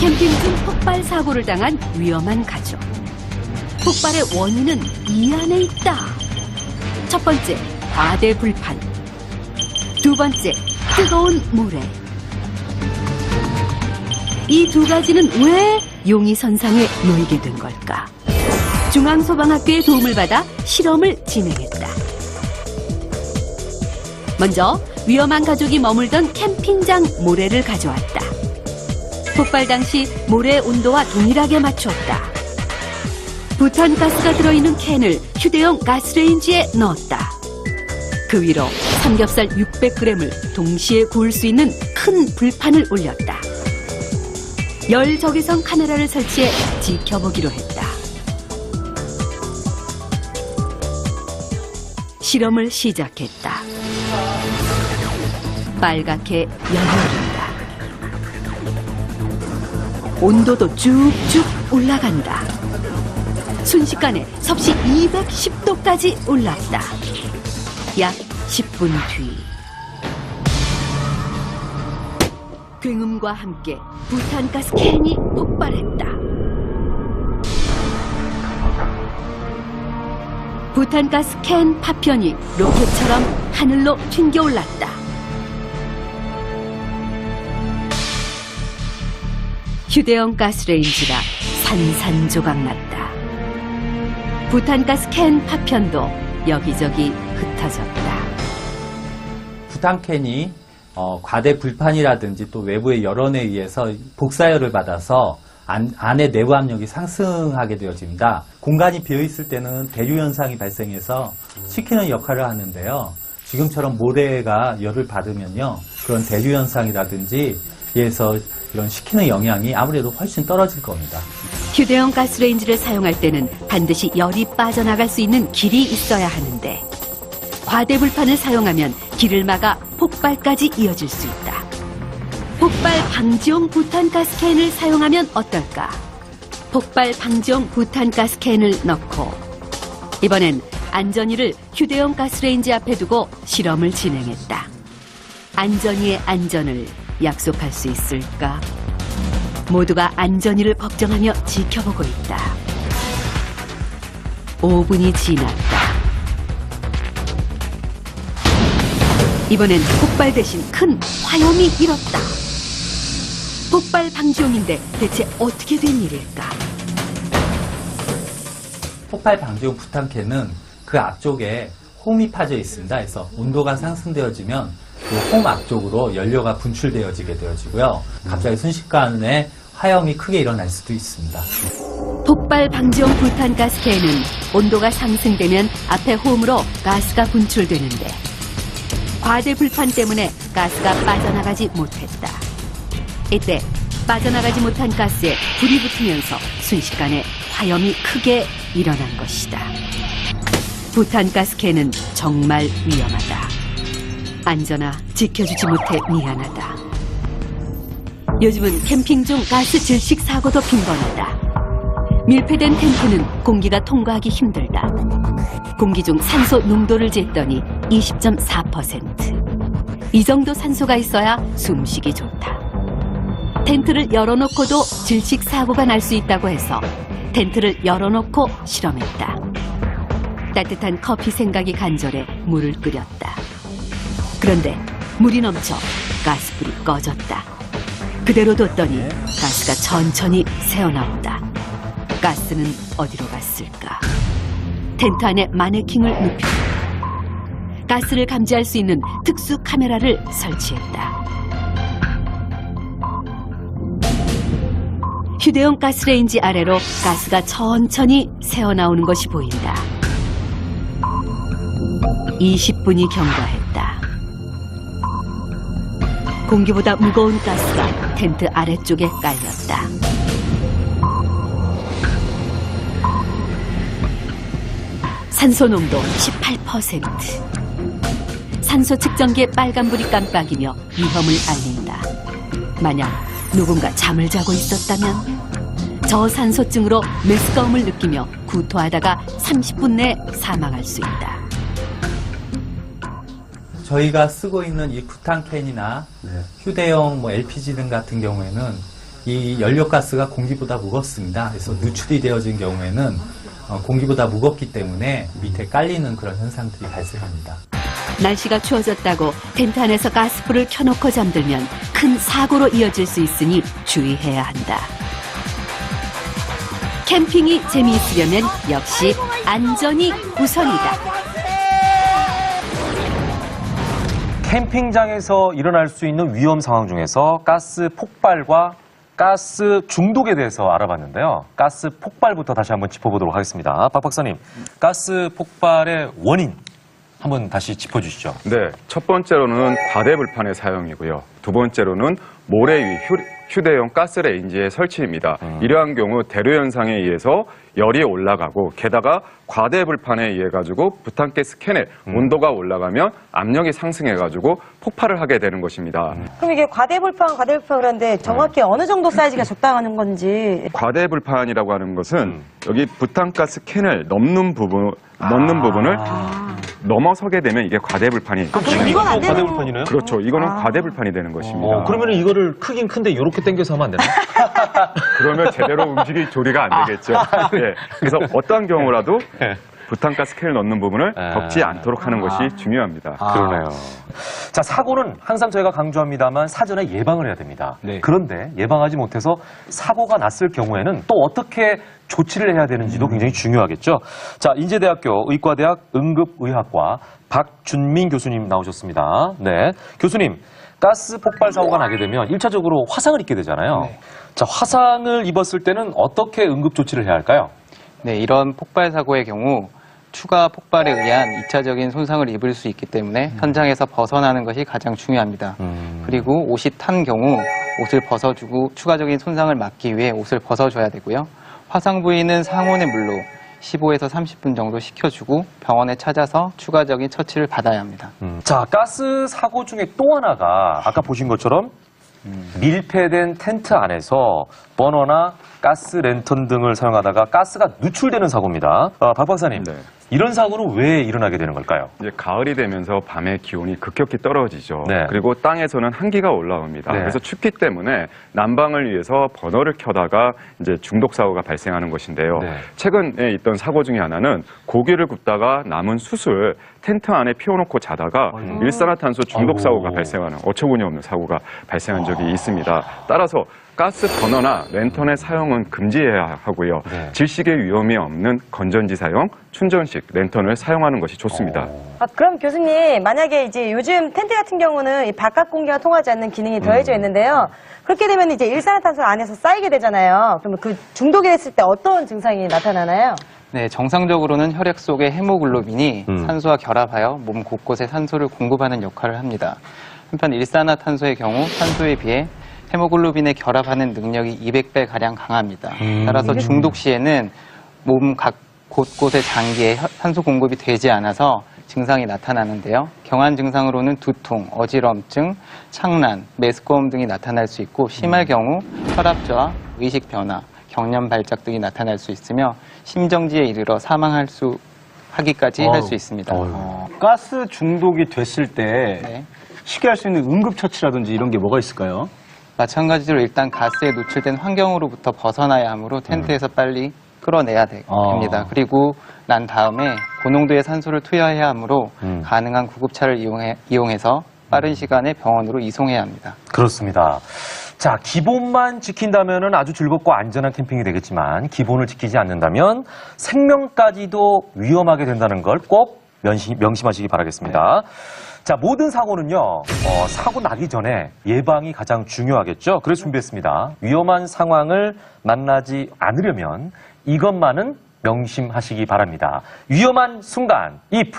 캠핑 중 폭발 사고를 당한 위험한 가족. 폭발의 원인은 이 안에 있다. 첫 번째, 과대 불판. 두 번째, 뜨거운 모래. 이 두 가지는 왜 용의선상에 놓이게 된 걸까? 중앙소방학교의 도움을 받아 실험을 진행했다. 먼저 위험한 가족이 머물던 캠핑장 모래를 가져왔다. 폭발 당시 모래 온도와 동일하게 맞추었다. 부탄가스가 들어있는 캔을 휴대용 가스레인지에 넣었다. 그 위로 삼겹살 600g을 동시에 구울 수 있는 큰 불판을 올렸다. 열 적외선 카메라를 설치해 지켜보기로 했다. 실험을 시작했다. 빨갛게 열려온다. 온도도 쭉쭉 올라간다. 순식간에 섭씨 210도까지 올랐다. 약 10분 뒤. 굉음과 함께 부탄가스 캔이 폭발했다. 부탄가스 캔 파편이 로켓처럼 하늘로 튕겨올랐다. 휴대용 가스레인지가 산산조각났다. 부탄가스 캔 파편도 여기저기 흩어졌다. 부탄캔이 과대 불판이라든지 또 외부의 열원에 의해서 복사열을 받아서 안의 내부 압력이 상승하게 되어집니다. 공간이 비어있을 때는 대류 현상이 발생해서 식히는 역할을 하는데요. 지금처럼 모래가 열을 받으면요, 그런 대류 현상이라든지 에서 이런 식히는 영향이 아무래도 훨씬 떨어질 겁니다. 휴대용 가스레인지를 사용할 때는 반드시 열이 빠져나갈 수 있는 길이 있어야 하는데, 과대 불판을 사용하면 길을 막아 폭발까지 이어질 수 있다. 폭발 방지용 부탄가스 캔을 사용하면 어떨까? 폭발 방지용 부탄가스 캔을 넣고 이번엔 안전이를 휴대용 가스레인지 앞에 두고 실험을 진행했다. 안전이의 안전을 약속할 수 있을까? 모두가 안전이를 걱정하며 지켜보고 있다. 5분이 지났다. 이번엔 폭발 대신 큰 화염이 일었다. 폭발 방지용인데 대체 어떻게 된 일일까? 폭발 방지용 부탄캔은 그 앞쪽에 홈이 파져 있습니다. 그래서 온도가 상승되어지면 그 홈 앞쪽으로 연료가 분출되어지게 되어지고요. 갑자기 순식간에 화염이 크게 일어날 수도 있습니다. 폭발 방지용 부탄가스 캔은 온도가 상승되면 앞에 홈으로 가스가 분출되는데, 과대 불판 때문에 가스가 빠져나가지 못했다. 이때 빠져나가지 못한 가스에 불이 붙으면서 순식간에 화염이 크게 일어난 것이다. 부탄가스 캔은 정말 위험하다. 안전아, 지켜주지 못해 미안하다. 요즘은 캠핑 중 가스 질식 사고도 빈번하다. 밀폐된 텐트는 공기가 통과하기 힘들다. 공기 중 산소 농도를 쟀더니 20.4%. 이 정도 산소가 있어야 숨쉬기 좋다. 텐트를 열어놓고도 질식 사고가 날 수 있다고 해서 텐트를 열어놓고 실험했다. 따뜻한 커피 생각이 간절해 물을 끓였다. 그런데 물이 넘쳐 가스불이 꺼졌다. 그대로 뒀더니 가스가 천천히 새어나온다. 가스는 어디로 갔을까? 텐트 안에 마네킹을 눕혔다. 가스를 감지할 수 있는 특수 카메라를 설치했다. 휴대용 가스레인지 아래로 가스가 천천히 새어나오는 것이 보인다. 20분이 경과했다. 공기보다 무거운 가스가 텐트 아래쪽에 깔렸다. 산소 농도 18%. 산소 측정기의 빨간불이 깜빡이며 위험을 알린다. 만약 누군가 잠을 자고 있었다면 저산소증으로 메스꺼움을 느끼며 구토하다가 30분 내 사망할 수 있다. 저희가 쓰고 있는 이 부탄캔이나 휴대용 LPG 등 같은 경우에는 이 연료가스가 공기보다 무겁습니다. 그래서 누출이 되어진 경우에는 공기보다 무겁기 때문에 밑에 깔리는 그런 현상들이 발생합니다. 날씨가 추워졌다고 텐트 안에서 가스불을 켜놓고 잠들면 큰 사고로 이어질 수 있으니 주의해야 한다. 캠핑이 재미있으려면 역시 안전이 우선이다. 캠핑장에서 일어날 수 있는 위험 상황 중에서 가스 폭발과 가스 중독에 대해서 알아봤는데요. 가스 폭발부터 다시 한번 짚어보도록 하겠습니다. 박 박사님, 가스 폭발의 원인 한번 다시 짚어주시죠. 네, 첫 번째로는 과대불판의 사용이고요. 두 번째로는 모래 위 휴대용 가스레인지의 설치입니다. 이러한 경우 대류 현상에 의해서 열이 올라가고 게다가 과대불판에 의해 가지고 부탄가스 캔의 온도가 올라가면 압력이 상승해 가지고 폭발을 하게 되는 것입니다. 그럼 이게 과대불판 그런데 정확히 어느 정도 사이즈가 적당한 건지. 과대불판이라고 하는 것은 여기 부탄가스 캔을 넣는 부분을 넘어서게 되면 이게 과대불판이. 그럼 이건 안 되는 과대불판이네요? 그렇죠. 이거는 과대불판이 되는 것입니다. 그러면 이거를 크긴 큰데 이렇게 당겨서 하면 안 되나? 그러면 제대로 움직일 조리가 안 되겠죠. 예. 그래서 어떠한 경우라도 부탄가스 캔을 넣는 부분을 덮지 않도록 하는 것이 중요합니다. 그러네요. 자, 사고는 항상 저희가 강조합니다만 사전에 예방을 해야 됩니다. 그런데 예방하지 못해서 사고가 났을 경우에는 또 어떻게 조치를 해야 되는지도 굉장히 중요하겠죠. 자, 인제대학교 의과대학 응급의학과 박준민 교수님 나오셨습니다. 네. 교수님, 가스 폭발 사고가 나게 되면 1차적으로 화상을 입게 되잖아요. 자, 화상을 입었을 때는 어떻게 응급 조치를 해야 할까요? 네, 이런 폭발 사고의 경우 추가 폭발에 의한 2차적인 손상을 입을 수 있기 때문에 현장에서 벗어나는 것이 가장 중요합니다. 그리고 옷이 탄 경우 옷을 벗어주고 추가적인 손상을 막기 위해 옷을 벗어줘야 되고요. 화상 부위는 상온의 물로 15에서 30분 정도 식혀주고 병원에 찾아서 추가적인 처치를 받아야 합니다. 자, 가스 사고 중에 또 하나가 아까 보신 것처럼 밀폐된 텐트 안에서 버너나 가스 랜턴 등을 사용하다가 가스가 누출되는 사고입니다. 박 박사님, 네. 이런 사고는 왜 일어나게 되는 걸까요? 이제 가을이 되면서 밤에 기온이 급격히 떨어지죠. 네. 그리고 땅에서는 한기가 올라옵니다. 네. 그래서 춥기 때문에 난방을 위해서 버너를 켜다가 이제 중독 사고가 발생하는 것인데요. 네. 최근에 있던 사고 중에 하나는 고기를 굽다가 남은 숯을 텐트 안에 피워놓고 자다가 일산화탄소 중독 사고가 발생하는 어처구니 없는 사고가 발생한 적이 있습니다. 따라서 가스 버너나 랜턴의 사용은 금지해야 하고요. 네. 질식의 위험이 없는 건전지 사용, 충전식 랜턴을 사용하는 것이 좋습니다. 그럼 교수님, 만약에 이제 요즘 텐트 같은 경우는 이 바깥 공기가 통하지 않는 기능이 더해져 있는데요. 그렇게 되면 이제 일산화탄소 안에서 쌓이게 되잖아요. 그러면 그 중독이 됐을 때 어떤 증상이 나타나나요? 네, 정상적으로는 혈액 속의 헤모글로빈이 산소와 결합하여 몸 곳곳에 산소를 공급하는 역할을 합니다. 한편 일산화탄소의 경우 산소에 비해 헤모글로빈에 결합하는 능력이 200배 가량 강합니다. 따라서 중독 시에는 몸 각 곳곳의 장기에 산소 공급이 되지 않아서 증상이 나타나는데요. 경한 증상으로는 두통, 어지럼증, 창란, 메스꺼움 등이 나타날 수 있고 심할 경우 혈압저하, 의식 변화, 경련 발작 등이 나타날 수 있으며 심정지에 이르러 하기까지 할 수 있습니다. 가스 중독이 됐을 때 네. 쉽게 할 수 있는 응급처치라든지 이런 게 뭐가 있을까요? 마찬가지로 일단 가스에 노출된 환경으로부터 벗어나야 하므로 텐트에서 빨리 끌어내야 됩니다. 그리고 난 다음에 고농도의 산소를 투여해야 하므로 가능한 구급차를 이용해서 빠른 시간에 병원으로 이송해야 합니다. 그렇습니다. 자, 기본만 지킨다면 아주 즐겁고 안전한 캠핑이 되겠지만 기본을 지키지 않는다면 생명까지도 위험하게 된다는 걸 꼭 명심하시기 바라겠습니다. 자, 모든 사고는요, 사고 나기 전에 예방이 가장 중요하겠죠. 그래서 준비했습니다. 위험한 상황을 만나지 않으려면 이것만은 명심하시기 바랍니다. 위험한 순간, if.